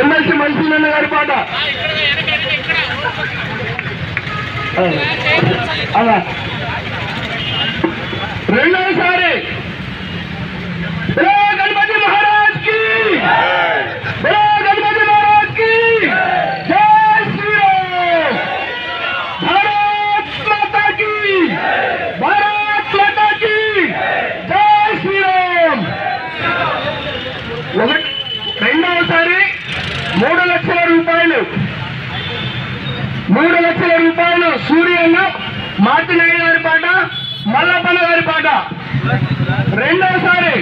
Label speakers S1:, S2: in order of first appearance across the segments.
S1: MLC మన్సూరన్న గారి పాట. అలా రెండోసారి గణపతి మహారాజ్ కి, గణపతి మహారాజ్ కి జై శ్రీరామ్. భారత్ మాతా కి, భారత్ మాతా కి జై శ్రీరామ్. రెండవసారి 3 లక్షల రూపాయలు, 3 లక్షల రూపాయలు సూర్యన్న మార్తినాయుడు గారి పాట, మల్లప్పన్న గారి పాట. రెండవసారి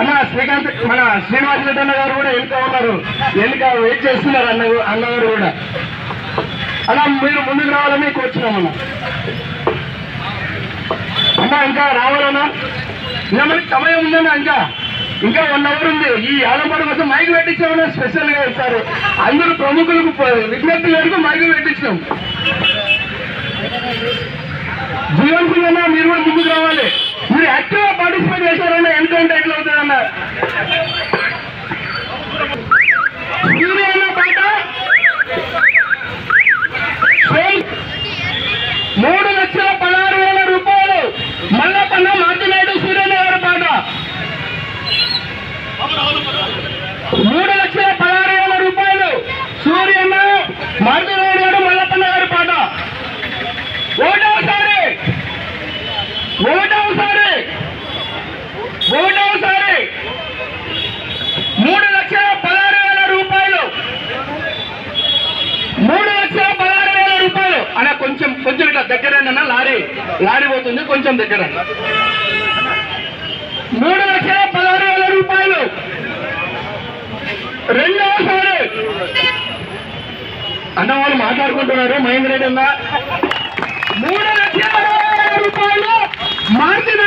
S1: అన్న శ్రీకాంత్ మన శ్రీనివాస రెడ్డి అన్న గారు కూడా వెనుక ఉన్నారు, వెనుక వెయిట్ చేస్తున్నారు అన్నగారు కూడా. అలా మీరు ముందుకు రావాలని కోరుచున్నామన్నా. అన్న ఇంకా రావాలన్నా, ఇంకా మనకి సమయం ఉందన్నా, ఇంకా 1 అవర్ ఉంది. ఈ ఆలంపాడు కోసం మైక్ పెట్టించామన్నా, స్పెషల్ గా ఇస్తారు. అందరూ ప్రముఖులకు విజ్ఞప్తి మేరకు మైక్ పెట్టించాం. జీవన్ సింగ్ అన్న మీరు కూడా ముందుకు రావాలి. మీరు యాక్టివ్ గా పార్టిసిపేట్ చేశారన్నా ఎందుకంటే ఎట్లా అవుతుందన్న. సూర్య అన్న పాట 3,16,000 రూపాయలు. మల్లప్పన్న మార్తినాయుడు సూర్యన్న గారి పాట 3,16,000 రూపాయలు. సూర్యన్న మార్తినాయుడు గారు మల్లప్పన్న గారి పాట. ఒకటవసారి 3,16,000 రూపాయలు. 3,16,000 రూపాయలు అన్న. కొంచెం ఇట్లా దగ్గరేనన్నా, లారీ పోతుంది, కొంచెం దగ్గర. 3,16,000 రూపాయలు. రెండవసారి అన్న వాళ్ళు మాట్లాడుకుంటున్నారు, మహేంద్ర రెడ్డి అన్న. 3,60,000 రూపాయలు మార్చిన